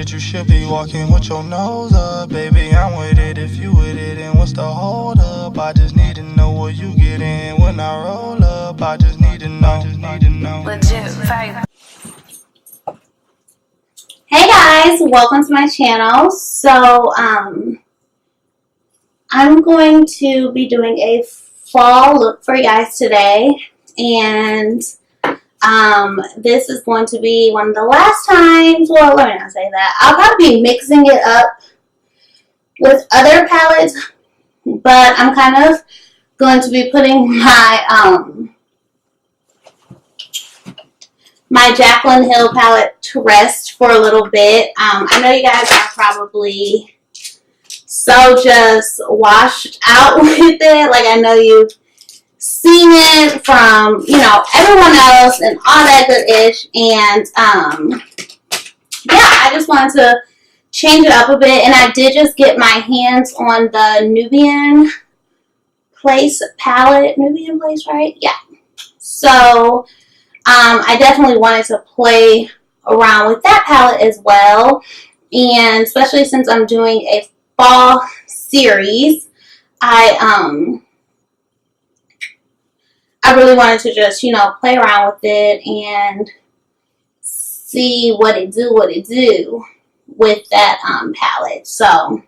that you should be walking with your nose up. Baby, I'm with it if you with it. And what's the hold up? I just need to know what you get in when I roll up. I just need to know. Legit vibe. Hey guys, welcome to my channel. So I'm going to be doing a fall look for you guys today, and this is going to be one of the last times, well, let me not say that, I'll probably be mixing it up with other palettes, but I'm kind of going to be putting my Jaclyn Hill palette to rest for a little bit. I know you guys are probably so just washed out with it. Like, I know you've seen it from, you know, everyone else and all that good ish. And yeah, I just wanted to change it up a bit. And I did just get my hands on the Nubian Place palette. Nubian Place, right? Yeah. So I definitely wanted to play around with that palette as well, and especially since I'm doing a fall series, I really wanted to just, you know, play around with it and see what it do with that palette. So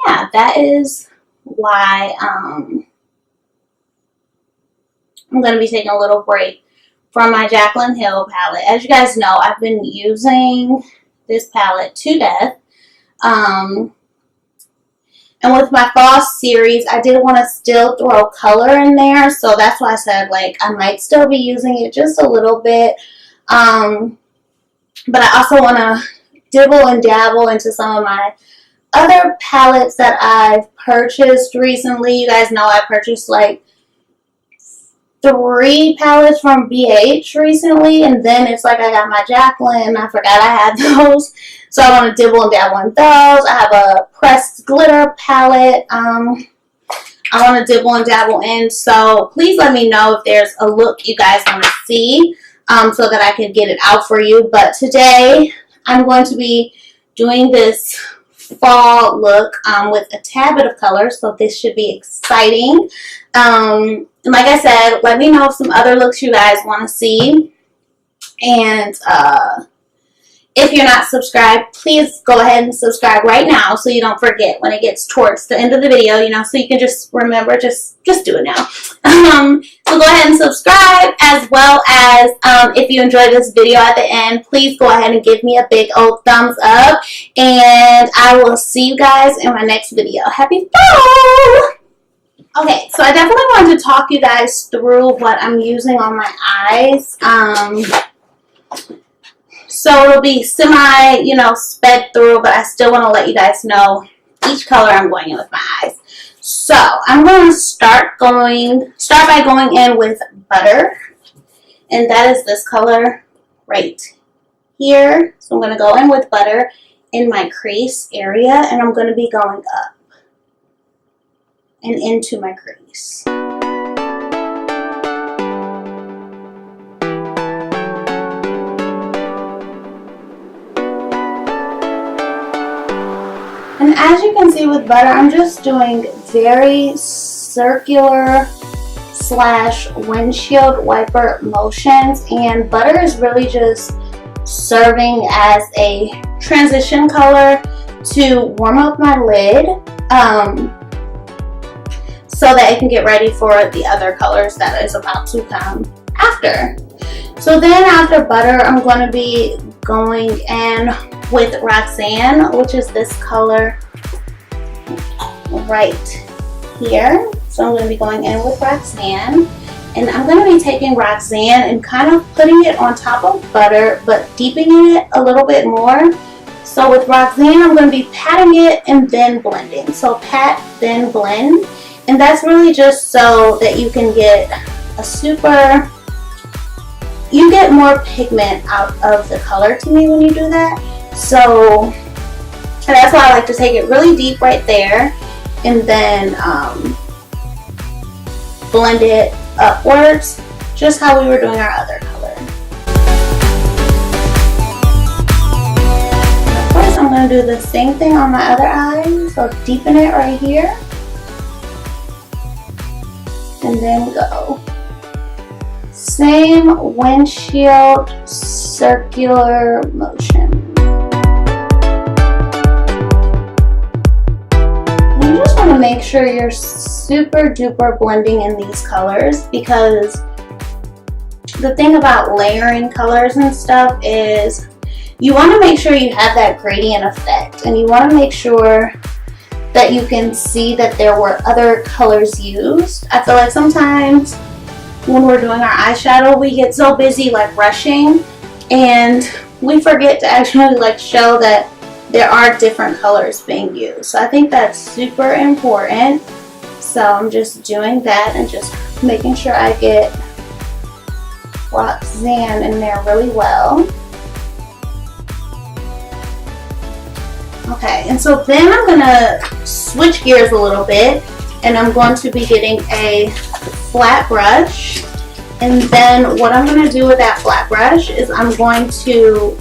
yeah, that is why I'm going to be taking a little break from my Jaclyn Hill palette. As you guys know, I've been using this palette to death. And with my fall series, I did want to still throw color in there. So that's why I said, like, I might still be using it just a little bit. But I also want to dibble and dabble into some of my other palettes that I've purchased recently. You guys know I purchased like 3 palettes from BH recently, and then it's like I got my Jaclyn. I forgot I had those, so I want to dibble and dabble in those. I have a pressed glitter palette I want to dibble and dabble in, so please let me know if there's a look you guys want to see, so that I can get it out for you. But today I'm going to be doing this fall look with a tad bit of color, so this should be exciting. And like I said, let me know some other looks you guys want to see. And if you're not subscribed, please go ahead and subscribe right now so you don't forget when it gets towards the end of the video, you know, so you can just remember, just do it now. So go ahead and subscribe, as well as if you enjoyed this video at the end, please go ahead and give me a big old thumbs up. And I will see you guys in my next video. Happy fall! Okay, so I definitely wanted to talk you guys through what I'm using on my eyes. So it'll be semi, you know, sped through, but I still want to let you guys know each color I'm going in with my eyes. So I'm going to start by going in with Butter, and that is this color right here. So I'm going to go in with Butter in my crease area, and I'm going to be going up and into my crease. And as you can see with Butter, I'm just doing very circular / windshield wiper motions, and Butter is really just serving as a transition color to warm up my lid, so that it can get ready for the other colors that is about to come after. So then after Butter, I'm going to be going in with Roxanne, which is this color right here. So I'm going to be going in with Roxanne, and I'm going to be taking Roxanne and kind of putting it on top of Butter, but deepening it a little bit more. So with Roxanne, I'm going to be patting it and then blending. So pat, then blend. And that's really just so that you can get you get more pigment out of the color to me when you do that. So that's why I like to take it really deep right there, and then blend it upwards, just how we were doing our other color. I'm going to do the same thing on my other eye. So deepen it right here. And then go. Same windshield circular motion. You just want to make sure you're super duper blending in these colors, because the thing about layering colors and stuff is you want to make sure you have that gradient effect, and you want to make sure that you can see that there were other colors used. I feel like sometimes when we're doing our eyeshadow, we get so busy like rushing, and we forget to actually like show that there are different colors being used. So I think that's super important. So I'm just doing that and just making sure I get Roxanne in there really well. Okay, and so then I'm gonna switch gears a little bit, and I'm going to be getting a flat brush. And then what I'm gonna do with that flat brush is I'm going to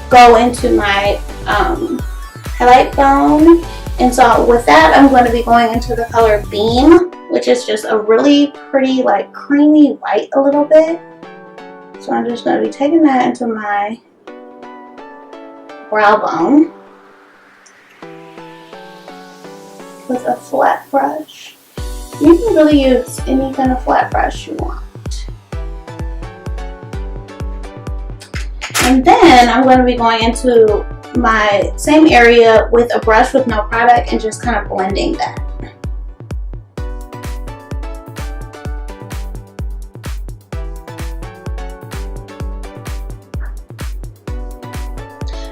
go into my highlight bone. And so with that, I'm going to be going into the color Beam, which is just a really pretty like creamy white a little bit. So I'm just going to be taking that into my brow bone with a flat brush. You can really use any kind of flat brush you want. And then I'm going to be going into my same area with a brush with no product and just kind of blending that.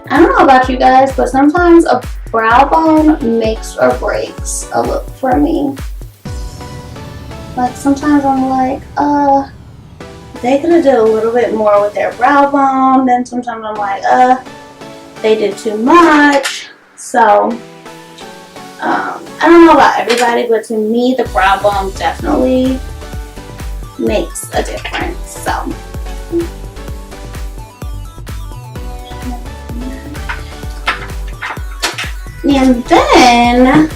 I don't know about you guys, but sometimes a brow bone makes or breaks a look for me. Like sometimes I'm like, they could have did a little bit more with their brow bone. Then sometimes I'm like, they did too much. So, I don't know about everybody, but to me, the brow bone definitely makes a difference. So. And then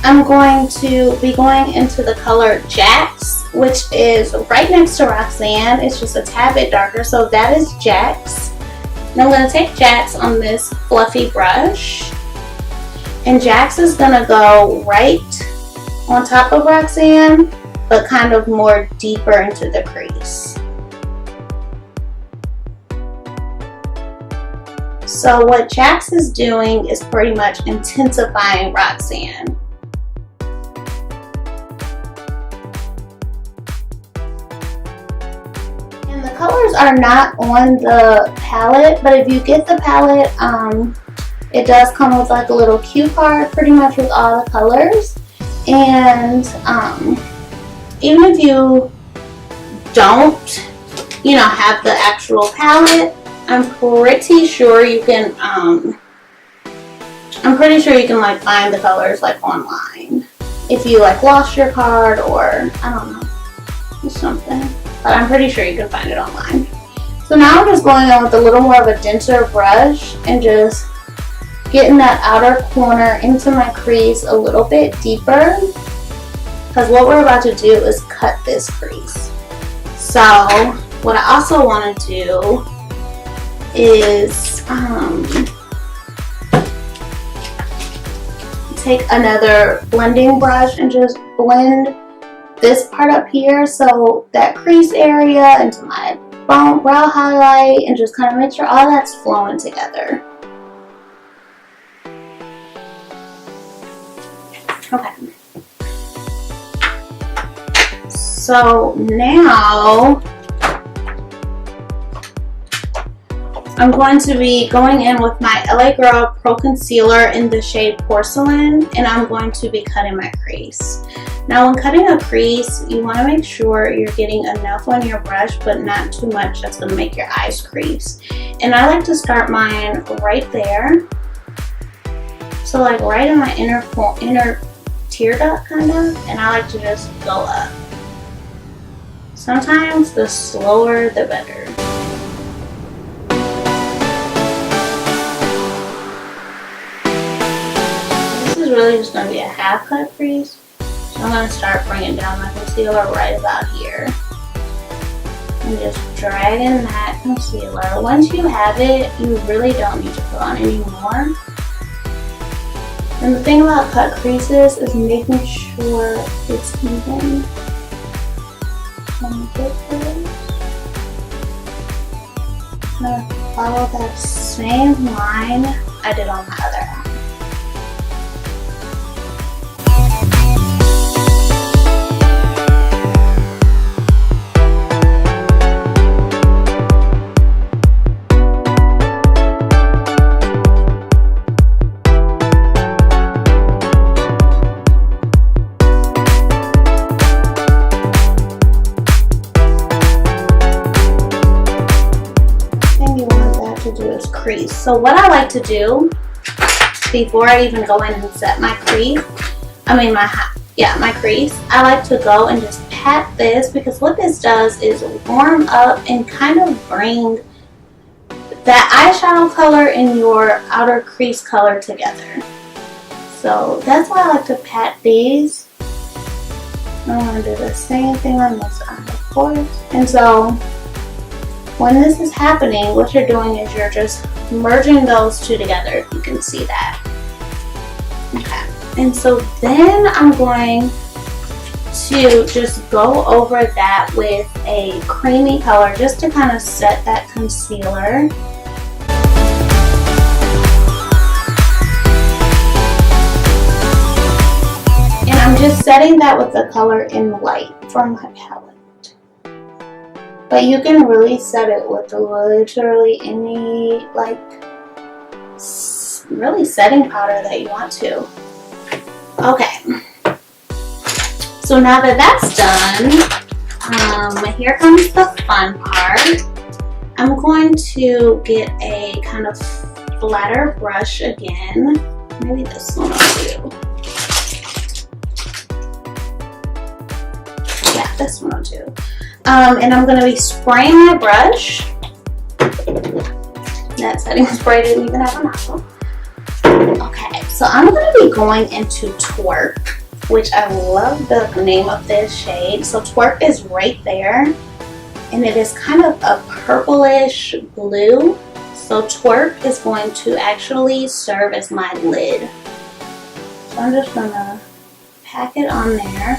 I'm going to be going into the color Jax, which is right next to Roxanne. It's just a tad bit darker, so that is Jax. And I'm going to take Jax on this fluffy brush, and Jax is going to go right on top of Roxanne, but kind of more deeper into the crease. So what Jax is doing is pretty much intensifying Roxanne. And the colors are not on the palette, but if you get the palette, it does come with like a little cue card pretty much with all the colors. And even if you don't, have the actual palette, I'm pretty sure you can like find the colors like online if you like lost your card or I don't know, something, but I'm pretty sure you can find it online. So now I'm just going on with a little more of a denser brush and just getting that outer corner into my crease a little bit deeper, because what we're about to do is cut this crease. So what I also want to do is take another blending brush and just blend this part up here, so that crease area into my brow highlight, and just kind of make sure all that's flowing together. Okay. So now I'm going to be going in with my LA Girl Pro Concealer in the shade Porcelain, and I'm going to be cutting my crease. Now when cutting a crease, you want to make sure you're getting enough on your brush, but not too much that's going to make your eyes crease. And I like to start mine right there. So like right in my inner tear duct kind of, and I like to just go up. Sometimes the slower the better. is really just going to be a half cut crease. So I'm going to start bringing down my concealer right about here. And just dragging that concealer. Once you have it, you really don't need to put on any more. And the thing about cut creases is making sure it's even. Let me get this. I'm going to follow that same line I did on my other eye. Crease. So what I like to do before I even go in and set my crease, my crease, I like to go and just pat this, because what this does is warm up and kind of bring that eyeshadow color and your outer crease color together. So that's why I like to pat these. I'm going to do the same thing on this side, of course. And so when this is happening, what you're doing is you're just merging those two together, if you can see that. Okay, and so then I'm going to just go over that with a creamy color just to kind of set that concealer. And I'm just setting that with the color in light from my palette. But you can really set it with literally any, really setting powder that you want to. Okay. So now that that's done, here comes the fun part. I'm going to get a kind of flatter brush again. Maybe this one will do. Yeah, this one will do. And I'm going to be spraying my brush. That setting spray didn't even have a nozzle. Okay, so I'm going to be going into Twerk, which I love the name of this shade. So Twerk is right there, and it is kind of a purplish blue. So Twerk is going to actually serve as my lid. So I'm just going to pack it on there.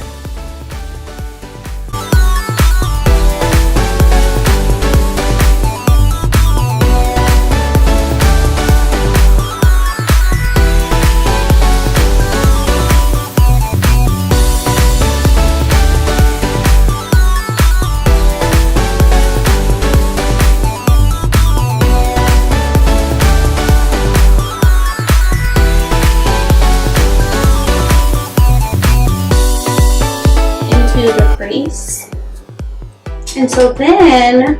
And so then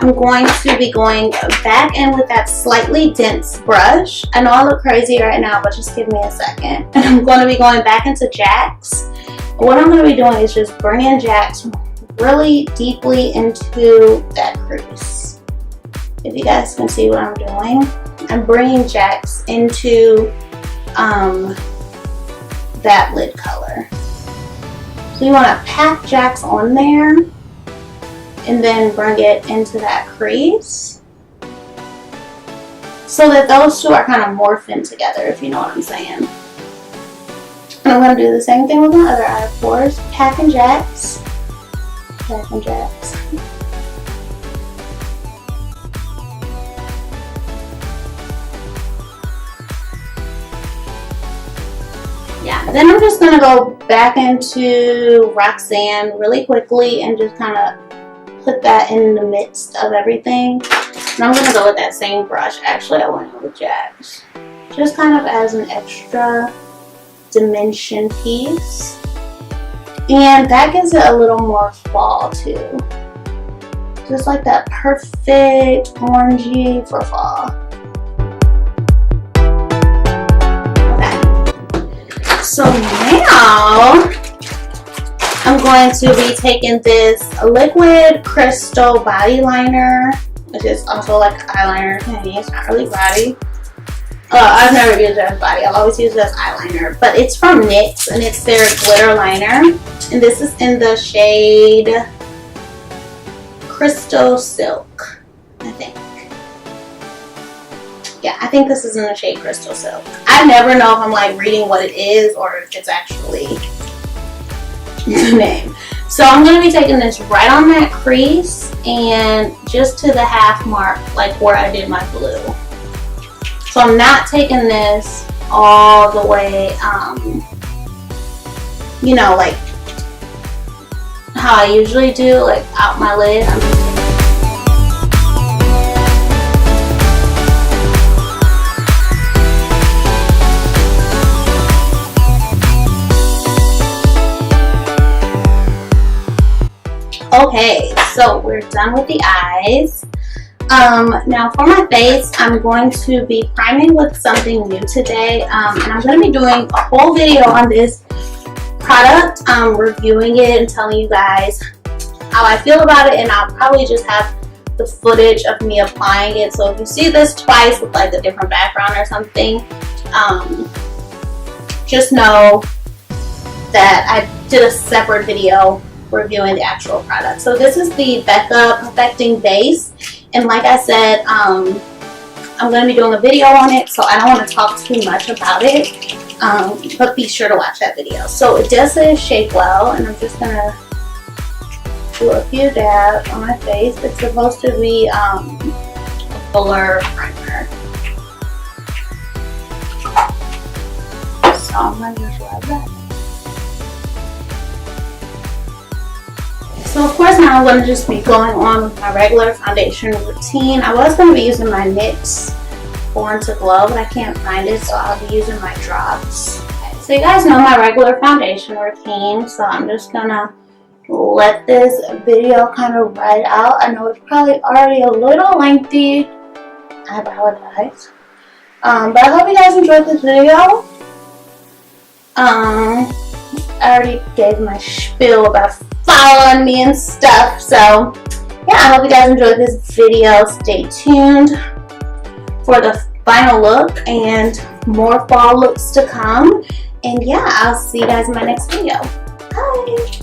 I'm going to be going back in with that slightly dense brush. I know I look crazy right now, but just give me a second. And I'm going to be going back into Jack's. What I'm going to be doing is just bringing Jack's really deeply into that crease. If you guys can see what I'm doing, I'm bringing Jack's into that lid color. So you want to pack Jack's on there and then bring it into that crease so that those two are kind of morphing together, if you know what I'm saying. And I'm going to do the same thing with my other eye, of course. Pack and Jack's. Pack and Jack's. Yeah, then I'm just going to go back into Roxanne really quickly and just kind of put that in the midst of everything. And I'm going to go with that same brush. Actually, I went with Jack's. Just kind of as an extra dimension piece. And that gives it a little more fall too. Just like that perfect orangey for fall. Okay. So now I'm going to be taking this liquid crystal body liner, which is also like eyeliner. It's not really body. I've never used it as body. I've always used it as eyeliner. But it's from NYX, and it's their glitter liner. And this is in the shade Crystal Silk, I think. Yeah, I think this is in the shade Crystal Silk. I never know if I'm like reading what it is or if it's actually the name. So I'm going to be taking this right on that crease and just to the half mark, like where I did my blue. So I'm not taking this all the way, you know, like how I usually do, like out my lid. Okay, so we're done with the eyes. Now for my face, I'm going to be priming with something new today, and I'm going to be doing a whole video on this product, reviewing it and telling you guys how I feel about it, and I'll probably just have the footage of me applying it. So if you see this twice with like a different background or something, just know that I did a separate video reviewing the actual product. So this is the Becca Perfecting Base, and like I said, I'm going to be doing a video on it, so I don't want to talk too much about it, but be sure to watch that video. So it does say shape well, and I'm just going to do a few dabs on my face. It's supposed to be a fuller primer. So I'm going to just rub that. So of course now I'm going to just be going on with my regular foundation routine. I was going to be using my NYX Born to Glow, but I can't find it, so I'll be using my drops. Okay, so you guys know my regular foundation routine, so I'm just going to let this video kind of ride out. I know it's probably already a little lengthy. I apologize. But I hope you guys enjoyed this video. I already gave my spiel about following me and stuff, so yeah, I hope you guys enjoyed this video. Stay tuned for the final look and more fall looks to come, and yeah, I'll see you guys in my next video. Bye.